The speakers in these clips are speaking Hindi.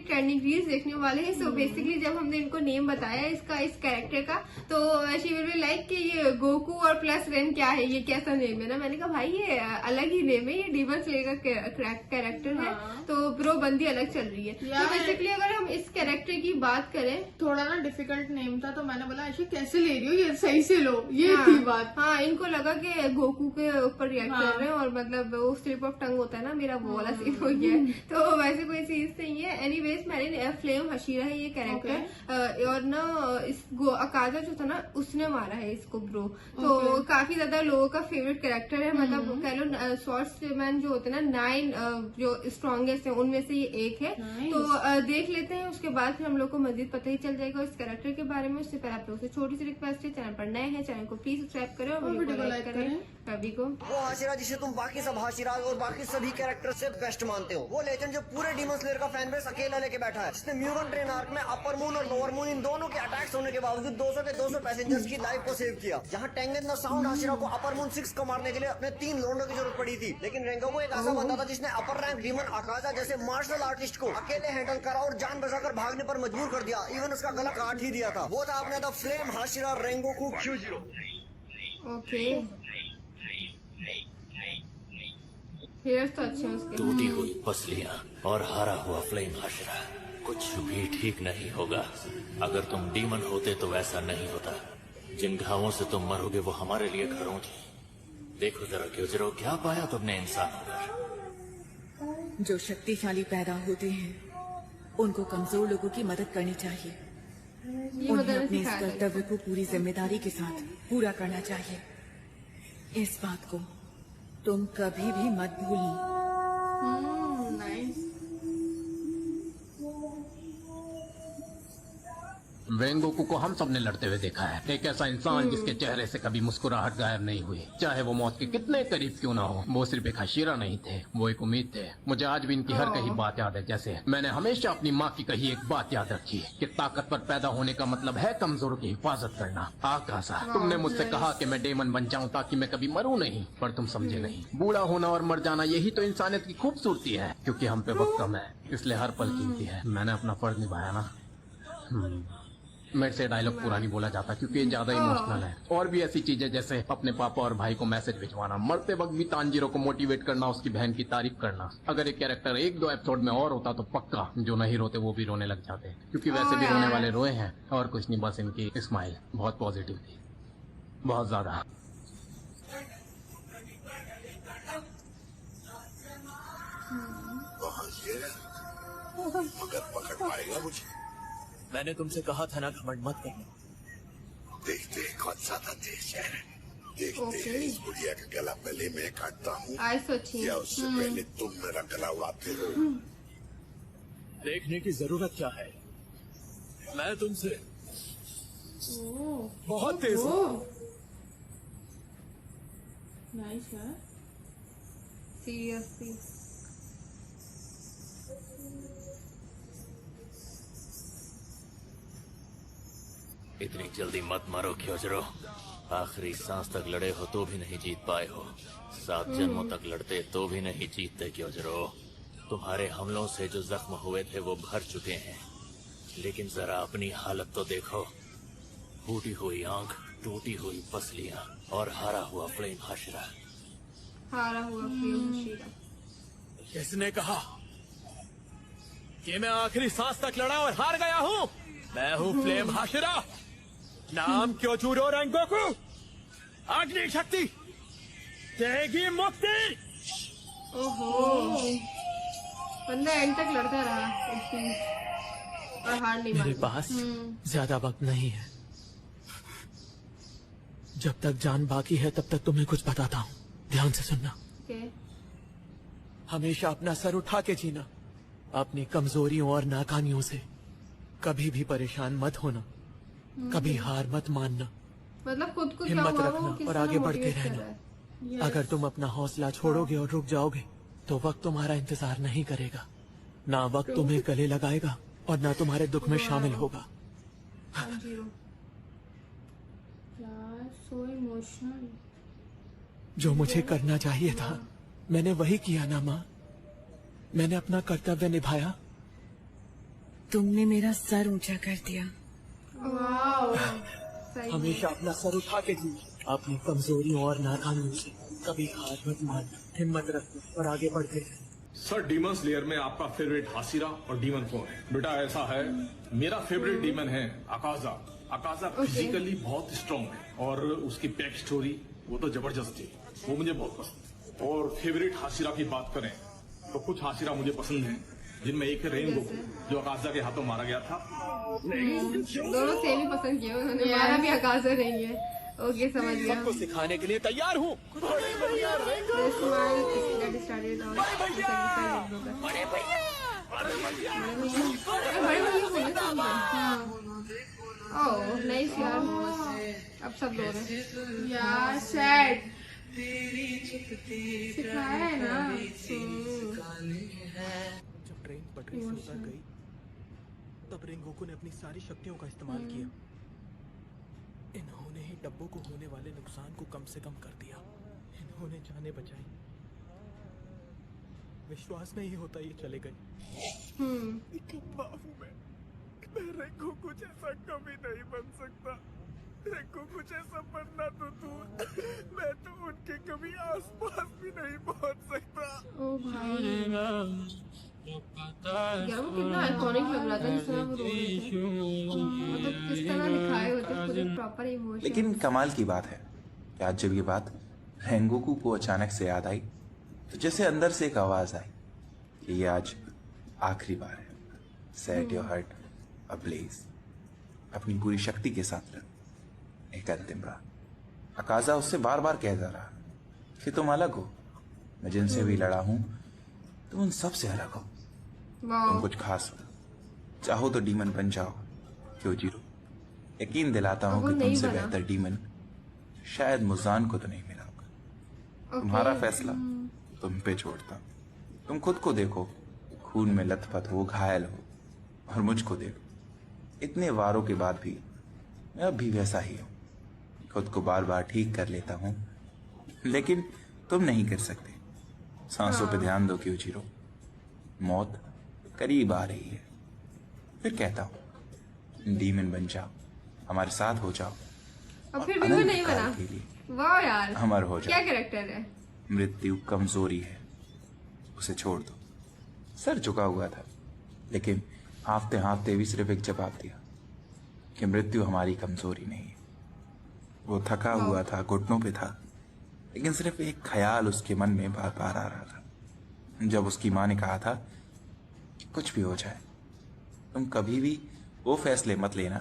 ट्रेंडिंग रील्स देखने वाले हैं। सो बेसिकली जब हमने इनको नेम बताया इसका, इस कैरेक्टर का, तो शी विल बी लाइक कि ये गोकू और प्लस रेन क्या है, ये कैसा नेम है ना। मैंने कहा भाई ये अलग ही नेम है, ये डीमन स्लेयर का कैरेक्टर है, तो ब्रो बंदी अलग चल रही है। तो बेसिकली अगर हम इस कैरेक्टर की बात करें, थोड़ा ना डिफिकल्ट नेम था, तो मैंने बोला ऐसे कैसे ले रही हो, ये सही से लो, ये थी बात। हाँ, इनको लगा कि गोकू के ऊपर रिएक्ट कर रहे हैं और मतलब वो स्लिप ऑफ टंग होता है ना, मेरा वो वाला सीन हो गया है। तो वैसे कोई चीज नहीं है। एनीवेज मैंने फ्लेम हशीरा है ये कैरेक्टर, और ना इस अकाजा जो था ना उसने मारा है इसको ब्रो। तो काफी ज्यादा लोगों का फेवरेट कैरेक्टर है, मतलब कह लो स्वॉर्ड्समैन जो होते हैं ना 9 जो स्ट्रॉन्गेस्ट है उनमें से ये एक है। तो देख लेते हैं, उसके बाद फिर हम लोग को मजीद पता ही चल जाएगा इस कैरेक्टर के बारे में। उससे पहले आप लोगों से छोटी सी रिक्वेस्ट है, चैनल पर नए हैं चैनल को प्लीज सब्सक्राइब करें और वीडियो को लाइक करें। कभी को वो हाशिरा जिसे तुम बाकी सब हाशिराज और बाकी सभी कैरेक्टर से बेस्ट मानते हो, वो लेजेंड जो पूरे डीमन स्लेयर का फैन बेस अकेला लेके बैठा है, जिसने म्यूरन ट्रेन आर्क में अपर मून और लोअर मून इन दोनों के अटैक्स होने के बावजूद 200 के 200 पैसेंजर्स की लाइफ को सेव किया। जहां टेंगन द साउंड हाशिरा को अपर मून 6 को मारने के लिए अपने 3 लोंडों की जरूरत पड़ी थी, लेकिन रेंगोकू एक ऐसा बंदा था जिसने अपर रैंक डीमन अकाजा जैसे मार्शल आर्टिस्ट को अकेले हैंडल करा और जान बचाकर भागने पर मजबूर कर दिया। इवन उसका गला काट ही दिया था। वो था अपने the flame Hashira Rengoku Kyojuro. Okay, hairs तो अच्छे हैं उसके। टूटी हुई पसलियां और हारा हुआ फ्लेम हाशिरा, कुछ भी ठीक नहीं होगा। अगर तुम डीमन होते तो ऐसा नहीं होता। जिन घावों से तुम मरोगे वो हमारे लिए घरों थी। देखो जरा क्यूजिरो, क्या पाया तुमने इंसान होकर। जो शक्तिशाली पैदा होते हैं उनको कमजोर लोगों की मदद करनी चाहिए। उन्हें अपने इस कर्तव्य को पूरी जिम्मेदारी के साथ पूरा करना चाहिए। इस बात को तुम कभी भी मत भूलना। रेंगोकू को हम सबने लड़ते हुए देखा है, एक ऐसा इंसान जिसके चेहरे से कभी मुस्कुराहट गायब नहीं हुई, चाहे वो मौत के कितने करीब क्यों ना हो। वो सिर्फ एक हाशिरा नहीं थे, वो एक उम्मीद थे। मुझे आज भी इनकी हर कही बात याद है। जैसे मैंने हमेशा अपनी माँ की कही एक बात याद रखी कि ताकतवर पैदा होने का मतलब है कमजोर की हिफाजत करना। आकाशा, तुमने मुझसे कहा कि मैं डेमन बन जाऊं ताकि मैं कभी मरूं नहीं, पर तुम समझे नहीं। बूढ़ा होना और मर जाना यही तो इंसानियत की खूबसूरती है। क्योंकि हम पे वक्त कम है इसलिए हर पल कीमती है। मैंने अपना फर्ज निभाया ना। मेरे से डायलॉग पूरा नहीं बोला जाता क्योंकि ये ज्यादा इमोशनल है। और भी ऐसी चीजें जैसे अपने पापा और भाई को मैसेज भिजवाना, मरते वक्त भी तांजीरो को मोटिवेट करना, उसकी बहन की तारीफ करना। अगर एक कैरेक्टर 1-2 एपिसोड में और होता तो पक्का जो नहीं रोते वो भी रोने लग जाते, क्योंकि वैसे भी रोने वाले रोए हैं। और कुछ नहीं, बस इनकी स्माइल बहुत पॉजिटिव थी, बहुत ज्यादा। मगर पकड़ पाएगा मुझे। मैंने तुमसे कहा था ना घमंड मत करना। देखते हैं कौन ज्यादा तेज है। देखते हैं इस बुढ़िया का गला पहले मैं काटता हूँ या उससे पहले तुम मेरा गला उड़ाते हो। देखने की जरूरत क्या है, मैं तुमसे बहुत तेज हूँ। सीरियसली इतनी जल्दी मत मारो क्यूजिरो। आखिरी सांस तक लड़े हो तो भी नहीं जीत पाए हो। 7 जन्मों तक लड़ते तो भी नहीं जीतते क्यूजिरो। तुम्हारे हमलों से जो जख्म हुए थे वो भर चुके हैं, लेकिन जरा अपनी हालत तो देखो। फूटी हुई आंख, टूटी हुई पसलियां और हारा हुआ फ्लेम हाशिरा। हारा हुआ फ्लेम हाशिरा। किसने कहा कि मैं आखिरी सांस तक लड़ा और हार गया हूँ? मैं हूँ फ्लेम हाशिरा, नाम क्योजिरो रेंगोकू। अग्नि शक्ति देगी मुक्ति। ओहो, बंदा एंड तक लड़ता रहा और हार नहीं मानी। मेरे पास ज्यादा वक्त नहीं है। जब तक जान बाकी है तब तक तुम्हें कुछ बताता हूँ, ध्यान से सुनना। हमेशा अपना सर उठा के जीना, अपनी कमजोरियों और नाकामियों से कभी भी परेशान मत होना, कभी हार मत मानना, मतलब खुद को हिम्मत रखना और आगे बढ़ते रहना। अगर तुम अपना हौसला छोड़ोगे और रुक जाओगे तो वक्त तुम्हारा इंतजार नहीं करेगा। ना वक्त तुम्हें गले लगाएगा और ना तुम्हारे दुख में शामिल होगा। जो मुझे करना चाहिए था मैंने वही किया ना माँ। मैंने अपना कर्तव्य निभाया तुमने मेरा सर ऊंचा कर दिया। वाओ, सही। हमेशा अपना सर उठा के जी, अपनी कमजोरियों और नाकामियों से कभी हार मत मानना, हिम्मत रखो और आगे बढ़ते रहो। सर, डीमन स्लेयर में आपका फेवरेट हासिरा और डीमन कौन है? बेटा ऐसा है, मेरा फेवरेट डीमन है अकाजा। अकाजा फिजिकली बहुत स्ट्रांग है और उसकी बैक स्टोरी वो तो जबरदस्त थी, वो मुझे बहुत पसंद। और फेवरेट हासिरा की बात करें तो कुछ हासिरा मुझे पसंद है, जिनमें एक है रेनबो जो अकाजा के हाथों मारा गया था। दोनों सेम ही पसंद किए उन्होंने, हमारा भी आकाश नहीं है। ओके, समझ गया। सबको सिखाने के लिए तैयार हूँ। ओह नाइस यार, अब सब रो रहे हैं यार सैड सिखाया है ना। जब ट्रेन पटरी से उतर गई तब रेंगोकू ने अपनी सारी शक्तियों का इस्तेमाल किया। इन्होंने ही डब्बों को होने वाले नुकसान को कम से कम कर दिया। इन्होंने जाने बचाई। विश्वास नहीं होता ये चले गए। कितना हूँ मैं रेंगोकू जैसा कभी नहीं बन सकता। रेंगोकू जैसा बनना तो दूर, मैं तो उनके कभी आसपास भी नहीं पहुंच सकता। ओ भाई यार, वो कितना आइकॉनिक लग रहा था जिस तरह वो रो रहे थे। मतलब किस तरह दिखाए होते पूरे प्रॉपर इमोशन। लेकिन कमाल की बात है कि आज जब ये बात रेंगोकू को अचानक से याद आई तो जैसे अंदर से एक आवाज आई कि ये आज आखिरी बार है। सेट योर हार्ट अब्लेज, अपनी पूरी शक्ति के साथ रख एक अंतिम रात। अकाजा उससे बार बार कह जा रहा कि तुम अलग हो, मैं जिनसे भी लड़ा हूं तुम उन सब से अलग हो, तुम कुछ खास हो, चाहो तो डीमन बन जाओ क्योजीरो। यकीन दिलाता हूं कि तुमसे बेहतर डीमन शायद मुजान को तो नहीं मिला होगा। तुम्हारा फैसला तुम पे छोड़ता। तुम खुद को देखो, खून में लथपथ हो, घायल हो, और मुझको देखो, इतने वारों के बाद भी मैं अब भी वैसा ही हूं। खुद को बार बार ठीक कर लेता हूं, लेकिन तुम नहीं कर सकते। सांसों पे ध्यान दो क्योजीरो, मौत करीब आ रही है। फिर कहता हूं डीमन बन जाओ, हमारे साथ हो जाओ, और फिर भी वो नहीं बना। के लिए वाह यार, अमर हो जाओ। क्या कैरेक्टर है। मृत्यु कमजोरी है, उसे छोड़ दो। सर झुका हुआ था, लेकिन हाँफते हाँफते भी सिर्फ एक जवाब दिया कि मृत्यु हमारी कमजोरी नहीं है। वो थका हुआ था, घुटनों पे था, लेकिन सिर्फ एक ख्याल उसके मन में बार बार आ रहा था। जब उसकी माँ ने कहा था कि कुछ भी हो जाए तुम कभी भी वो फैसले मत लेना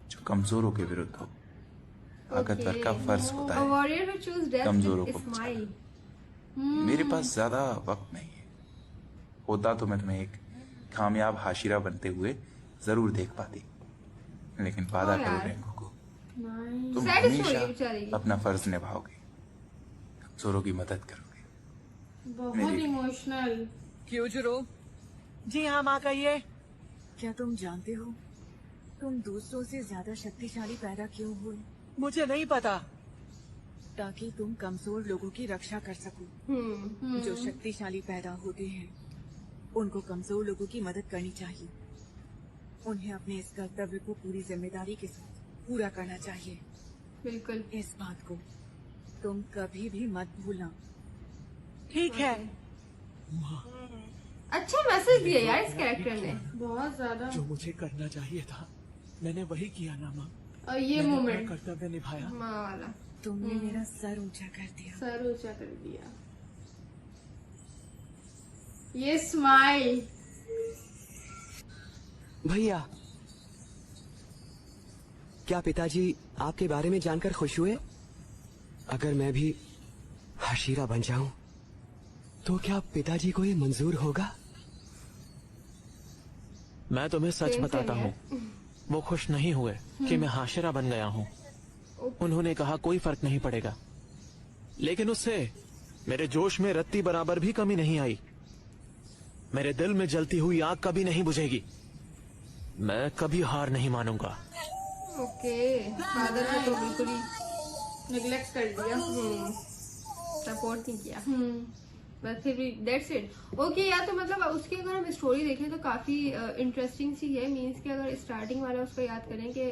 जो कमजोरों के विरुद्ध हो। ताकतवर का फर्ज होता है कमजोरों को बचाना। मेरे पास ज्यादा वक्त नहीं है, होता तो मैं तुम्हें एक कामयाब हाशिरा बनते हुए जरूर देख पाती, लेकिन वादा करो रेंगोकू, तुम हमेशा अपना फर्ज निभाओगे, कमजोरों की मदद करोगे। बहुत इमोशनल। क्योजीरो जी हाँ माँ कहिए। क्या तुम जानते हो तुम दूसरों से ज्यादा शक्तिशाली पैदा क्यों हुए? मुझे नहीं पता। ताकि तुम कमजोर लोगों की रक्षा कर सको। जो शक्तिशाली पैदा होते हैं उनको कमजोर लोगों की मदद करनी चाहिए। उन्हें अपने इस कर्तव्य को पूरी जिम्मेदारी के साथ पूरा करना चाहिए। बिल्कुल, इस बात को तुम कभी भी मत भूलना। ठीक है। अच्छा मैसेज दिया यार इस कैरेक्टर ने, बहुत ज्यादा। जो मुझे करना चाहिए था मैंने वही किया ना माँ। और ये मैंने मोमेंट अपना कर्तव्य निभाया। माँ वाला। तुमने मेरा सर ऊंचा कर दिया। सर ऊंचा कर दिया। ये स्माइल। भैया, क्या पिताजी आपके बारे में जानकर खुश हुए? अगर मैं भी हाशिरा बन जाऊं तो क्या पिताजी को ये मंजूर होगा? मैं तुम्हें सच बताता हूँ, वो खुश नहीं हुए कि मैं हाशिरा बन गया हूँ। उन्होंने कहा कोई फर्क नहीं पड़ेगा, लेकिन उससे मेरे जोश में रत्ती बराबर भी कमी नहीं आई। मेरे दिल में जलती हुई आग कभी नहीं बुझेगी। मैं कभी हार नहीं मानूंगा। ओके, फादर ने तो बिल्कुल ही नेग्लेक्ट कर दिया। सपोर्ट नहीं किया। बस फिर भी दैट्स इट। ओके यार, तो मतलब उसकी अगर हम स्टोरी देखें तो काफी इंटरेस्टिंग सी है। मीन्स कि अगर स्टार्टिंग वाला उसका याद करें कि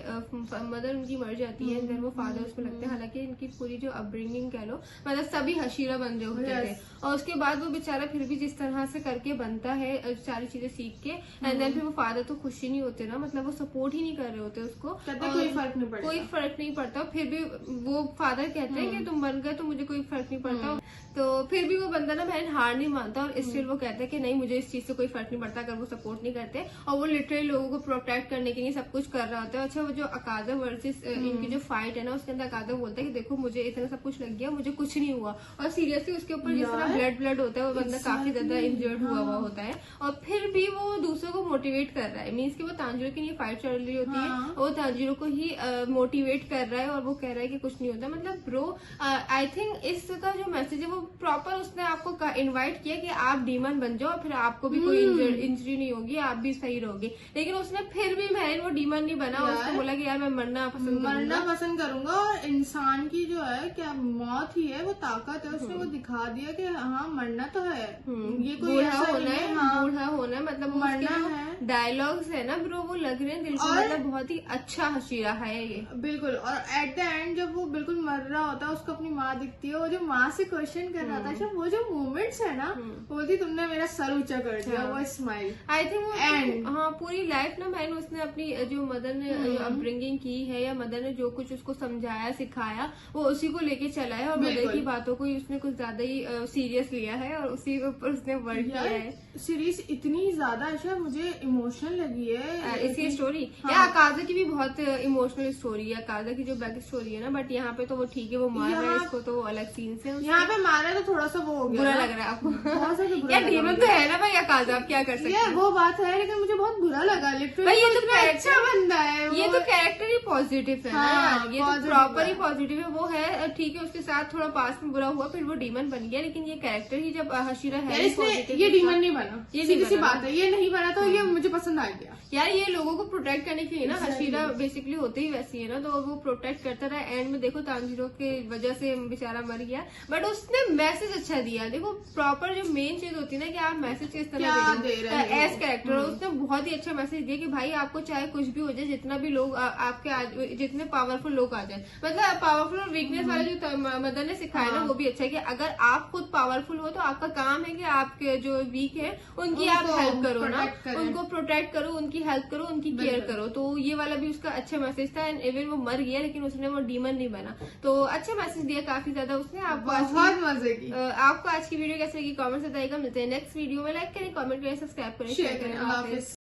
मदर उनकी मर जाती है, देन वो फादर उसमें लगते हैं। हालांकि इनकी पूरी जो अपब्रिंगिंग कह लो, मतलब सभी हशीरा बन रहे होते थे, और उसके बाद वो बेचारा फिर भी जिस तरह से करके बनता है सारी चीजें सीख के, एंड देन फिर वो फादर तो खुश ही नहीं होते ना, मतलब वो सपोर्ट ही नहीं कर रहे होते उसको, कोई फर्क नहीं पड़ता, कोई फर्क नहीं पड़ता। फिर भी वो फादर कहते हैं कि तुम बन गए तो मुझे कोई फर्क नहीं पड़ता। तो फिर भी वो बंदा ना बहन हार नहीं मानता, और स्टिल वो कहता है कि नहीं, मुझे इस चीज से कोई फर्क नहीं पड़ता अगर वो सपोर्ट नहीं करते। और वो लिटरली लोगों को प्रोटेक्ट करने के लिए सब कुछ कर रहा होता है। अच्छा, वो जो अकाजा वर्सेस इनकी जो फाइट है ना, उसके अंदर अकाजा बोलता है कि देखो मुझे इतना सब कुछ लग गया, मुझे कुछ नहीं हुआ, और सीरियसली उसके ऊपर जिस तरह ब्लड होता है, वो बंदा काफी ज्यादा इंजर्ड हुआ होता है, और फिर भी वो दूसरों को मोटिवेट कर रहा है। मीन्स कि वो तांजिरो की लिए फाइट चल रही होती है, वो तांजिरो को ही मोटिवेट कर रहा है, और वो कह रहा है कि कुछ नहीं होता। मतलब ब्रो, आई थिंक इसका जो मैसेज है वो प्रॉपर उसने आपको इनवाइट किया कि आप डीमन बन जाओ, फिर आपको भी कोई इंजरी नहीं होगी, आप भी सही रहोगे। लेकिन उसने फिर भी मैंने वो डीमन नहीं बना, उसने बोला कि यार मैं मरना पसंद करूंगा। और इंसान की जो है क्या मौत ही है, वो ताकत है, उसने वो दिखा दिया कि हाँ मरना तो है, ये कोई बूढ़ा ऐसा होना नहीं है, हाँ, बूढ़ा होना है, मतलब मरना है। डायलॉग्स है ना ब्रो, वो लग रहे हैं दिल को, मतलब बहुत ही अच्छा हशीरा है ये, बिल्कुल। और एट द एंड जब वो बिल्कुल मर रहा होता है, उसको अपनी माँ दिखती है, वो जो माँ से क्वेश्चन कर रहा था, वो जो मोमेंट्स है ना, बोलती तुमने मेरा सर ऊंचा कर दिया, वो स्माइल। आई थिंक हाँ, पूरी लाइफ ना मैंने उसने अपनी जो मदर ने अपब्रिंगिंग की है, या मदर ने जो कुछ उसको समझाया सिखाया, वो उसी को लेके चला है, और मदर की बातों को उसने कुछ ज्यादा ही सीरियस लिया है, और उसी के ऊपर उसने वर्क किया है। सीरीज इतनी ज्यादा अच्छा मुझे इमोशनल लगी है इसकी स्टोरी। या अकाजा की भी बहुत इमोशनल स्टोरी है, अकाजा की जो बैक स्टोरी है ना, बट यहाँ पे तो वो ठीक है, वो मार रहा है इसको, तो वो अलग सीन से यहाँ पे मारा तो थोड़ा सा वो हो गया, बुरा लग रहा है आपको? बहुत ज्यादा बुरा यार डीमन तो है ना भाई अकाजा, आप क्या कर सकते हैं? वो बात है, लेकिन मुझे बहुत बुरा लगा लिटरली। भाई ये तो अच्छा बंदा है, ये तो कैरेक्टर ही पॉजिटिव है ना यार, ये तो प्रॉपर ही पॉजिटिव है। वो है ठीक है, उसके साथ थोड़ा पास में बुरा हुआ, फिर वो डीमन बन गया, लेकिन ये कैरेक्टर ही जब हशीरा है, ये डीमन नहीं बना, ये सीधी बात है, ये नहीं बना तो ये मुझे पसंद आ गया यार। ये लोगों को प्रोटेक्ट करने के लिए ना, हशीरा बेसिकली होते ही वैसी है ना, तो वो प्रोटेक्ट करता रहा। एंड में देखो तांजिरो के वजह से बेचारा मर गया, बट उसने मैसेज अच्छा दिया। देखो प्रॉपर जो मेन चीज होती है ना, कि आप मैसेज किस तरह दे रहे हैं एज कैरेक्टर, उसने बहुत ही अच्छा मैसेज दिया कि भाई आपको चाहे कुछ भी हो जाए, जितना भी लोग आपके जितने पावरफुल लोग आ जाए, मतलब पावरफुल और वीकनेस वाला जो मदर ने सिखाया ना, वो भी अच्छा है कि अगर आप खुद पावरफुल हो तो आपका काम है कि आपके जो वीक है उनकी आप हेल्प करो ना, उनको प्रोटेक्ट करो, उनकी हेल्प करो, उनकी केयर करो। तो ये वाला भी उसका अच्छा मैसेज था। एंड इवन वो मर गया, लेकिन उसने वो डीमन नहीं बना, तो अच्छा मैसेज दिया काफी ज्यादा उसने। आपको बहुत मजे की। आपको आज की वीडियो कैसे लगी कमेंट से बताइएगा। मिलते हैं नेक्स्ट वीडियो में। लाइक करें, कमेंट करें, सब्सक्राइब करें, शेयर करें।